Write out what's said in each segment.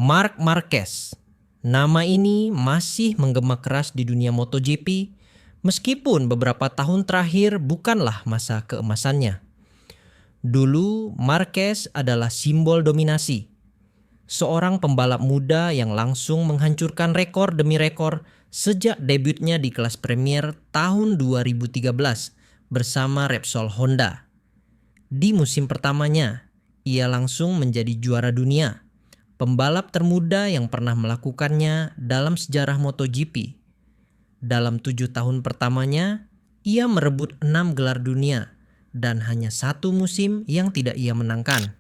Marc Marquez. Nama ini masih menggema keras di dunia MotoGP, meskipun beberapa tahun terakhir bukanlah masa keemasannya. Dulu, Marquez adalah simbol dominasi. Seorang pembalap muda yang langsung menghancurkan rekor demi rekor sejak debutnya di kelas Premier tahun 2013 bersama Repsol Honda. Di musim pertamanya, ia langsung menjadi juara dunia, pembalap termuda yang pernah melakukannya dalam sejarah MotoGP. Dalam 7 tahun pertamanya, ia merebut 6 gelar dunia dan hanya 1 musim yang tidak ia menangkan.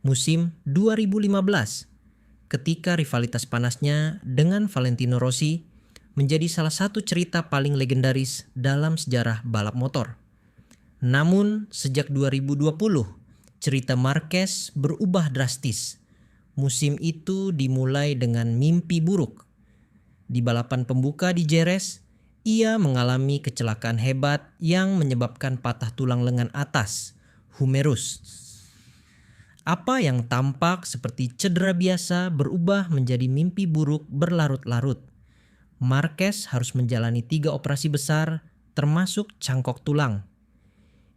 Musim 2015, ketika rivalitas panasnya dengan Valentino Rossi menjadi salah satu cerita paling legendaris dalam sejarah balap motor. Namun, sejak 2020, cerita Marquez berubah drastis. Musim itu dimulai dengan mimpi buruk. Di balapan pembuka di Jerez, ia mengalami kecelakaan hebat yang menyebabkan patah tulang lengan atas, humerus. Apa yang tampak seperti cedera biasa berubah menjadi mimpi buruk berlarut-larut. Marquez harus menjalani 3 operasi besar, termasuk cangkok tulang.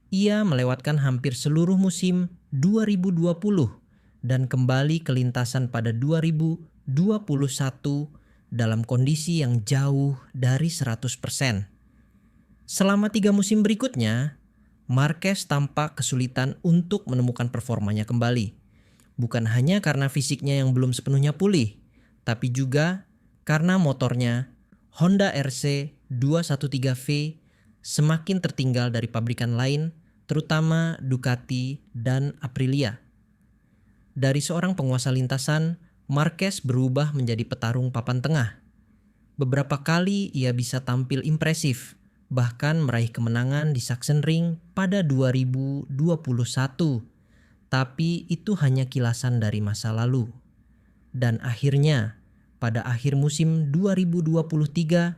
Ia melewatkan hampir seluruh musim 2020 dan kembali ke lintasan pada 2021 dalam kondisi yang jauh dari 100%. Selama 3 musim berikutnya, Marquez tampak kesulitan untuk menemukan performanya kembali. Bukan hanya karena fisiknya yang belum sepenuhnya pulih, tapi juga karena motornya Honda RC 213V semakin tertinggal dari pabrikan lain, terutama Ducati dan Aprilia. Dari seorang penguasa lintasan, Marquez berubah menjadi petarung papan tengah. Beberapa kali ia bisa tampil impresif, bahkan meraih kemenangan di Sachsenring pada 2021. Tapi itu hanya kilasan dari masa lalu. Dan akhirnya, pada akhir musim 2023,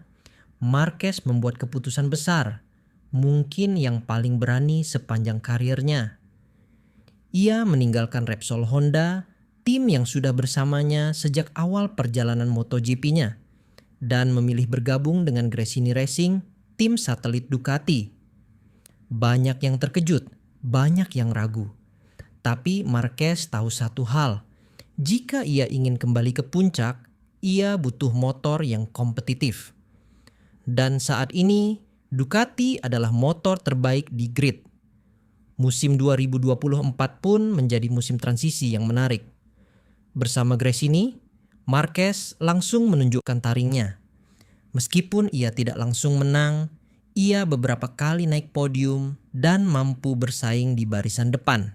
Marquez membuat keputusan besar, mungkin yang paling berani sepanjang karirnya. Ia meninggalkan Repsol Honda, tim yang sudah bersamanya sejak awal perjalanan MotoGP-nya, dan memilih bergabung dengan Gresini Racing, tim satelit Ducati. Banyak yang terkejut, banyak yang ragu. Tapi Marquez tahu satu hal, jika ia ingin kembali ke puncak, ia butuh motor yang kompetitif. Dan saat ini, Ducati adalah motor terbaik di grid. Musim 2024 pun menjadi musim transisi yang menarik. Bersama Gresini, Marquez langsung menunjukkan taringnya. Meskipun ia tidak langsung menang, ia beberapa kali naik podium dan mampu bersaing di barisan depan.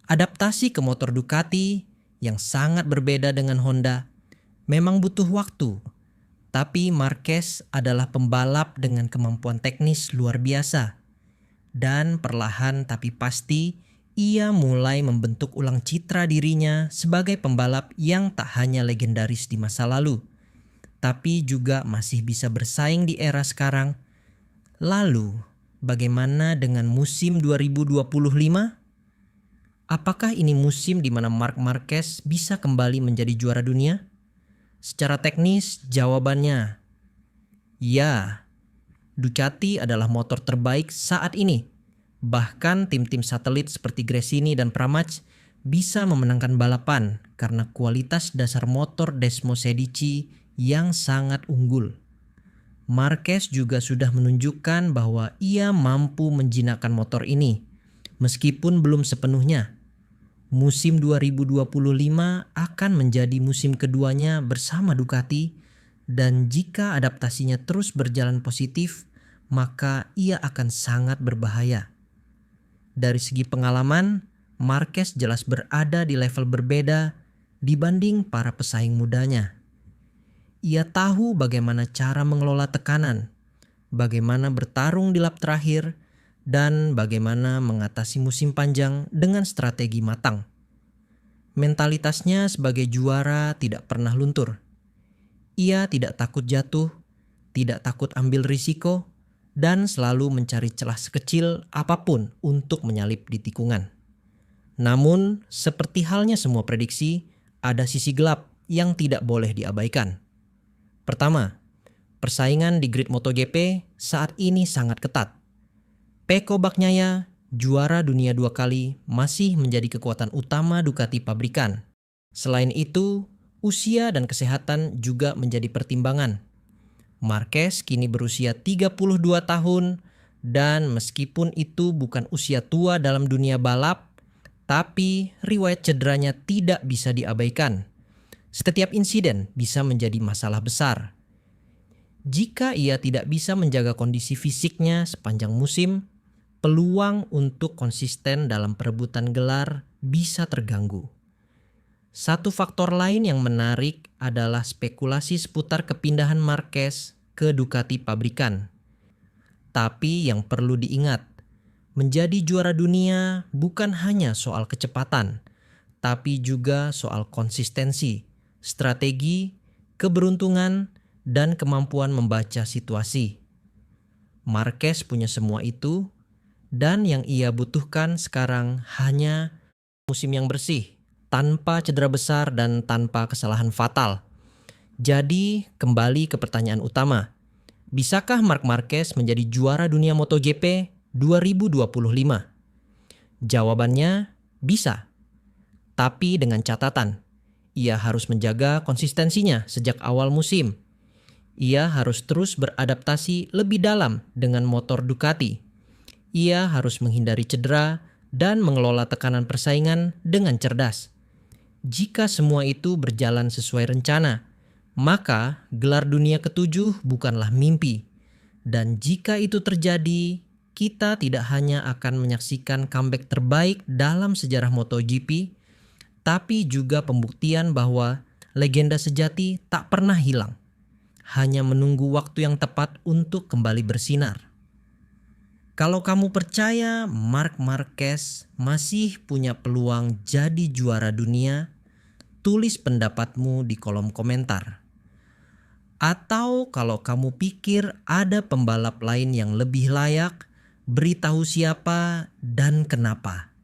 Adaptasi ke motor Ducati yang sangat berbeda dengan Honda memang butuh waktu, tapi Marquez adalah pembalap dengan kemampuan teknis luar biasa. Dan perlahan tapi pasti, ia mulai membentuk ulang citra dirinya sebagai pembalap yang tak hanya legendaris di masa lalu, tapi juga masih bisa bersaing di era sekarang. Lalu, bagaimana dengan musim 2025? Apakah ini musim di mana Marc Marquez bisa kembali menjadi juara dunia? Secara teknis, jawabannya ya. Ducati adalah motor terbaik saat ini. Bahkan tim-tim satelit seperti Gresini dan Pramac bisa memenangkan balapan karena kualitas dasar motor Desmo Sedici yang sangat unggul. Marquez juga sudah menunjukkan bahwa ia mampu menjinakkan motor ini, meskipun belum sepenuhnya. Musim 2025 akan menjadi musim keduanya bersama Ducati, dan jika adaptasinya terus berjalan positif, maka ia akan sangat berbahaya. Dari segi pengalaman, Marquez jelas berada di level berbeda dibanding para pesaing mudanya. Ia tahu bagaimana cara mengelola tekanan, bagaimana bertarung di lap terakhir, dan bagaimana mengatasi musim panjang dengan strategi matang. Mentalitasnya sebagai juara tidak pernah luntur. Ia tidak takut jatuh, tidak takut ambil risiko, dan selalu mencari celah sekecil apapun untuk menyalip di tikungan. Namun, seperti halnya semua prediksi, ada sisi gelap yang tidak boleh diabaikan. Pertama, persaingan di grid MotoGP saat ini sangat ketat. Pecco Bagnaia, juara dunia 2 kali, masih menjadi kekuatan utama Ducati pabrikan. Selain itu, usia dan kesehatan juga menjadi pertimbangan. Marquez kini berusia 32 tahun dan meskipun itu bukan usia tua dalam dunia balap, tapi riwayat cederanya tidak bisa diabaikan. Setiap insiden bisa menjadi masalah besar. Jika ia tidak bisa menjaga kondisi fisiknya sepanjang musim, peluang untuk konsisten dalam perebutan gelar bisa terganggu. Satu faktor lain yang menarik adalah spekulasi seputar kepindahan Marquez ke Ducati pabrikan. Tapi yang perlu diingat, menjadi juara dunia bukan hanya soal kecepatan, tapi juga soal konsistensi, strategi, keberuntungan, dan kemampuan membaca situasi. Marquez punya semua itu, dan yang ia butuhkan sekarang hanya musim yang bersih, tanpa cedera besar dan tanpa kesalahan fatal. Jadi, kembali ke pertanyaan utama. Bisakah Marc Marquez menjadi juara dunia MotoGP 2025? Jawabannya, bisa. Tapi dengan catatan, ia harus menjaga konsistensinya sejak awal musim. Ia harus terus beradaptasi lebih dalam dengan motor Ducati. Ia harus menghindari cedera dan mengelola tekanan persaingan dengan cerdas. Jika semua itu berjalan sesuai rencana, maka gelar dunia ke-7 bukanlah mimpi. Dan jika itu terjadi, kita tidak hanya akan menyaksikan comeback terbaik dalam sejarah MotoGP, tapi juga pembuktian bahwa legenda sejati tak pernah hilang. Hanya menunggu waktu yang tepat untuk kembali bersinar. Kalau kamu percaya Marc Marquez masih punya peluang jadi juara dunia, tulis pendapatmu di kolom komentar. Atau kalau kamu pikir ada pembalap lain yang lebih layak, beritahu siapa dan kenapa.